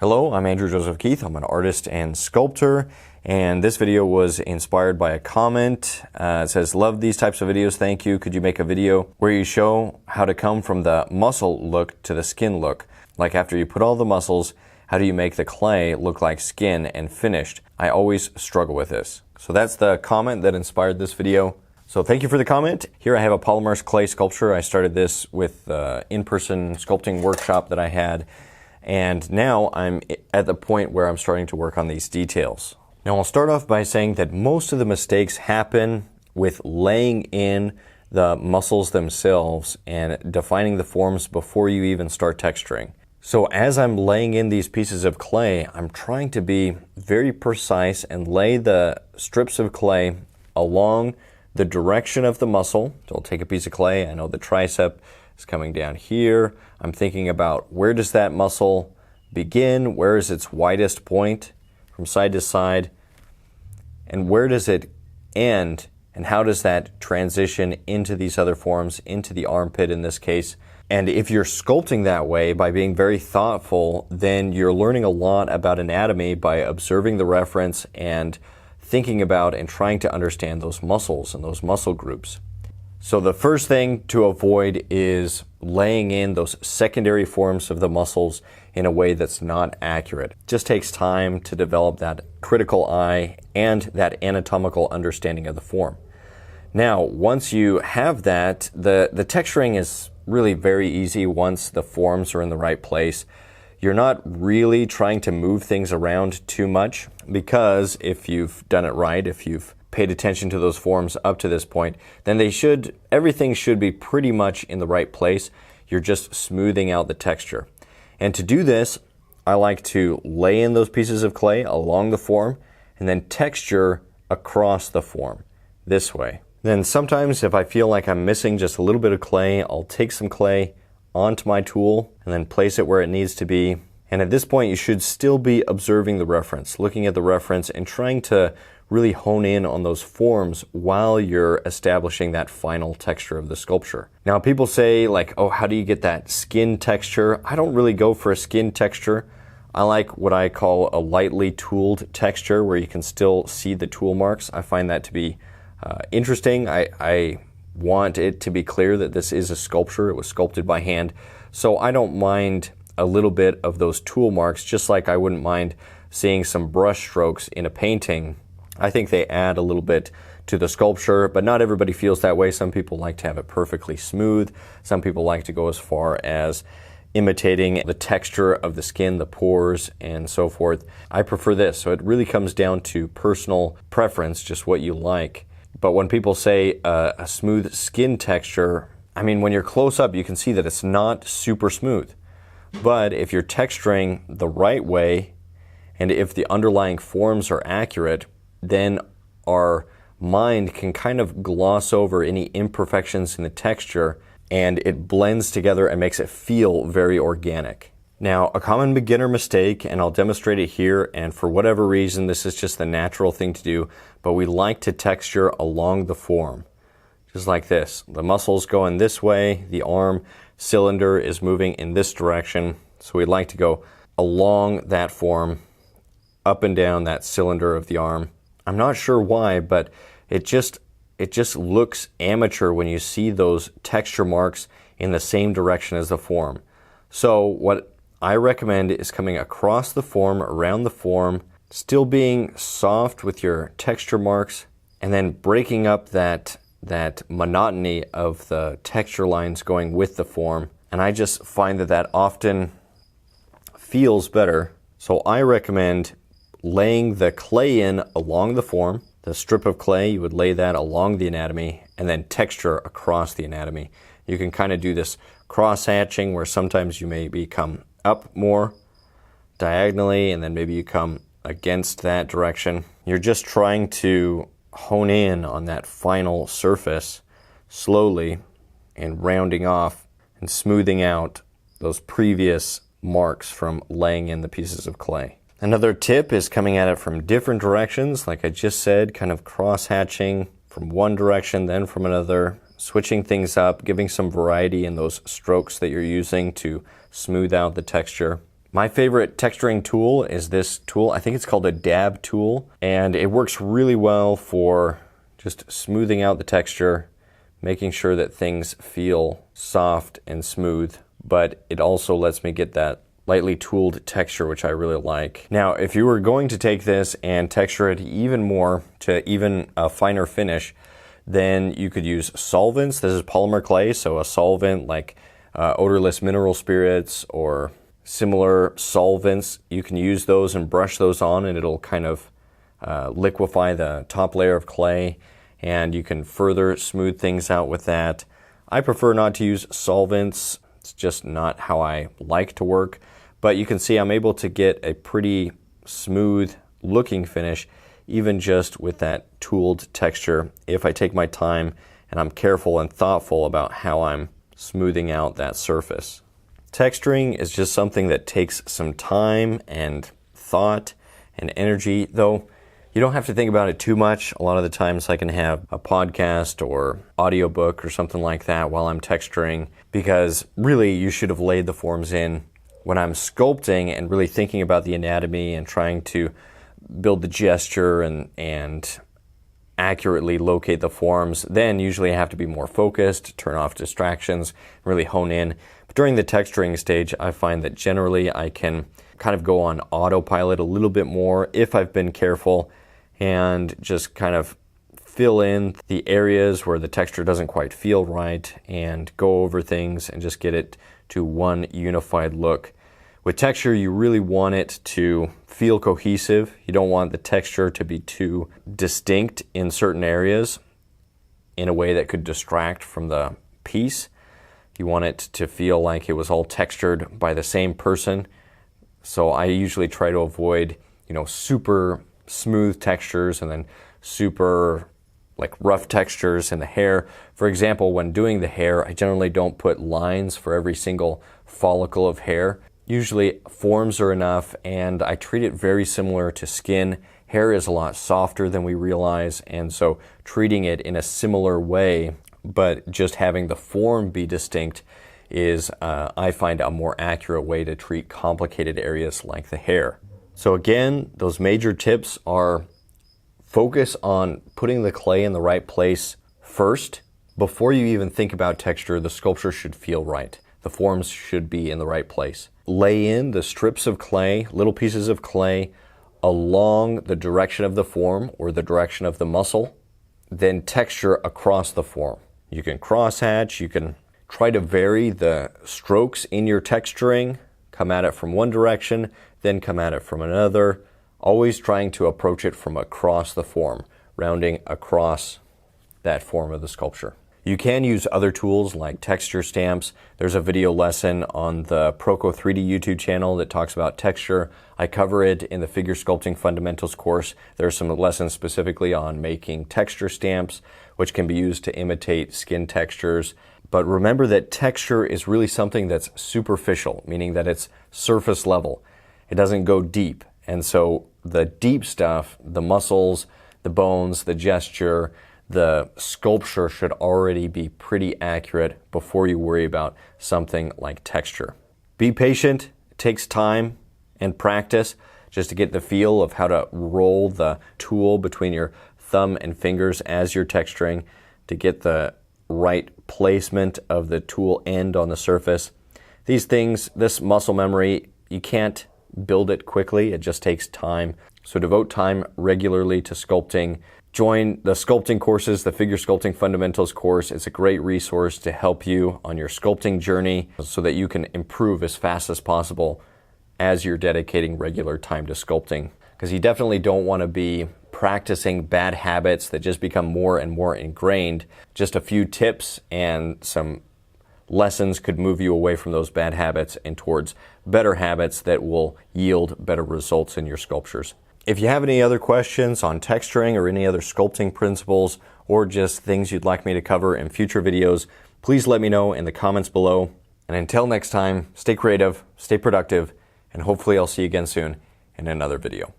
Hello, I'm Andrew Joseph Keith. I'm an artist and sculptor, and this video was inspired by a comment. It says, love these types of videos, thank you. Could you make a video where you show how to come from the muscle look to the skin look? Like after you put all the muscles, how do you make the clay look like skin and finished? I always struggle with this. So that's the comment that inspired this video. So thank you for the comment. Here I have a polymers clay sculpture. I started this with the in-person sculpting workshop that I had. And now I'm at the point where I'm starting to work on these details. Now I'll start off by saying that most of the mistakes happen with laying in the muscles themselves and defining the forms before you even start texturing. So as I'm laying in these pieces of clay, I'm trying to be very precise and lay the strips of clay along the direction of the muscle. So I'll take a piece of clay, I know the tricep is coming down here. I'm thinking about where does that muscle begin, where is its widest point from side to side, and where does it end, and how does that transition into these other forms, into the armpit in this case. And if you're sculpting that way by being very thoughtful, then you're learning a lot about anatomy by observing the reference and thinking about and trying to understand those muscles and those muscle groups. So the first thing to avoid is laying in those secondary forms of the muscles in a way that's not accurate. It just takes time to develop that critical eye and that anatomical understanding of the form. Now, once you have that, the texturing is really very easy once the forms are in the right place. You're not really trying to move things around too much because if you've done it right, if you've paid attention to those forms up to this point, then everything should be pretty much in the right place. You're just smoothing out the texture. And to do this, I like to lay in those pieces of clay along the form and then texture across the form this way. Then sometimes if I feel like I'm missing just a little bit of clay, I'll take some clay onto my tool and then place it where it needs to be. And at this point, you should still be observing the reference, looking at the reference and trying to really hone in on those forms while you're establishing that final texture of the sculpture. Now, people say like, oh, how do you get that skin texture? I don't really go for a skin texture. I like what I call a lightly tooled texture where you can still see the tool marks. I find that to be interesting. I want it to be clear that this is a sculpture. It was sculpted by hand. So I don't mind a little bit of those tool marks, just like I wouldn't mind seeing some brush strokes in a painting. I think they add a little bit to the sculpture, but not everybody feels that way. Some people like to have it perfectly smooth. Some people like to go as far as imitating the texture of the skin, the pores, and so forth. I prefer this. So it really comes down to personal preference, just what you like. But when people say a smooth skin texture, I mean, when you're close up, you can see that it's not super smooth. But if you're texturing the right way, and if the underlying forms are accurate, then our mind can kind of gloss over any imperfections in the texture and it blends together and makes it feel very organic. Now, a common beginner mistake, and I'll demonstrate it here, and for whatever reason, this is just the natural thing to do, but we like to texture along the form, just like this. The muscles going this way, the arm cylinder is moving in this direction, so we'd like to go along that form, up and down that cylinder of the arm. I'm not sure why, but it just looks amateur when you see those texture marks in the same direction as the form. So what I recommend is coming across the form, around the form, still being soft with your texture marks, and then breaking up that monotony of the texture lines going with the form. And I just find that often feels better. So I recommend laying the clay in along the form. The strip of clay, you would lay that along the anatomy and then texture across the anatomy. You can kind of do this cross-hatching where sometimes you maybe come up more diagonally and then maybe you come against that direction. You're just trying to hone in on that final surface slowly and rounding off and smoothing out those previous marks from laying in the pieces of clay. Another tip is coming at it from different directions, like I just said, kind of cross-hatching from one direction, then from another, switching things up, giving some variety in those strokes that you're using to smooth out the texture. My favorite texturing tool is this tool. I think it's called a dab tool, and it works really well for just smoothing out the texture, making sure that things feel soft and smooth, but it also lets me get that lightly tooled texture, which I really like. Now, if you were going to take this and texture it even more to even a finer finish, then you could use solvents. This is polymer clay, so a solvent like odorless mineral spirits or similar solvents. You can use those and brush those on, and it'll kind of liquefy the top layer of clay, and you can further smooth things out with that. I prefer not to use solvents. It's just not how I like to work. But you can see I'm able to get a pretty smooth looking finish even just with that tooled texture if I take my time and I'm careful and thoughtful about how I'm smoothing out that surface. Texturing is just something that takes some time and thought and energy, though you don't have to think about it too much. A lot of the times I can have a podcast or audiobook or something like that while I'm texturing, because really you should have laid the forms in when I'm sculpting and really thinking about the anatomy and trying to build the gesture and accurately locate the forms. Then usually I have to be more focused, turn off distractions, really hone in. But during the texturing stage, I find that generally I can kind of go on autopilot a little bit more if I've been careful and just kind of fill in the areas where the texture doesn't quite feel right and go over things and just get it to one unified look. With texture, you really want it to feel cohesive. You don't want the texture to be too distinct in certain areas in a way that could distract from the piece. You want it to feel like it was all textured by the same person. So I usually try to avoid, super smooth textures and then super like rough textures in the hair. For example, when doing the hair, I generally don't put lines for every single follicle of hair. Usually forms are enough, and I treat it very similar to skin. Hair is a lot softer than we realize, and so treating it in a similar way, but just having the form be distinct is, I find, a more accurate way to treat complicated areas like the hair. So again, those major tips are: focus on putting the clay in the right place first. Before you even think about texture, the sculpture should feel right. The forms should be in the right place. Lay in the strips of clay, little pieces of clay, along the direction of the form or the direction of the muscle, then texture across the form. You can crosshatch, you can try to vary the strokes in your texturing, come at it from one direction, then come at it from another, always trying to approach it from across the form, rounding across that form of the sculpture. You can use other tools like texture stamps. There's a video lesson on the Proco 3D YouTube channel that talks about texture. I cover it in the Figure Sculpting Fundamentals course. There are some lessons specifically on making texture stamps, which can be used to imitate skin textures. But remember that texture is really something that's superficial, meaning that it's surface level. It doesn't go deep. And so the deep stuff, the muscles, the bones, the gesture, the sculpture should already be pretty accurate before you worry about something like texture. Be patient. It takes time and practice just to get the feel of how to roll the tool between your thumb and fingers as you're texturing, to get the right placement of the tool end on the surface. These things, this muscle memory, you can't build it quickly. It just takes time. So devote time regularly to sculpting. Join the sculpting courses. The Figure Sculpting Fundamentals course is a great resource to help you on your sculpting journey so that you can improve as fast as possible as you're dedicating regular time to sculpting. Because you definitely don't want to be practicing bad habits that just become more and more ingrained. Just a few tips and some lessons could move you away from those bad habits and towards better habits that will yield better results in your sculptures. If you have any other questions on texturing or any other sculpting principles, or just things you'd like me to cover in future videos, please let me know in the comments below. And until next time, stay creative, stay productive, and hopefully I'll see you again soon in another video.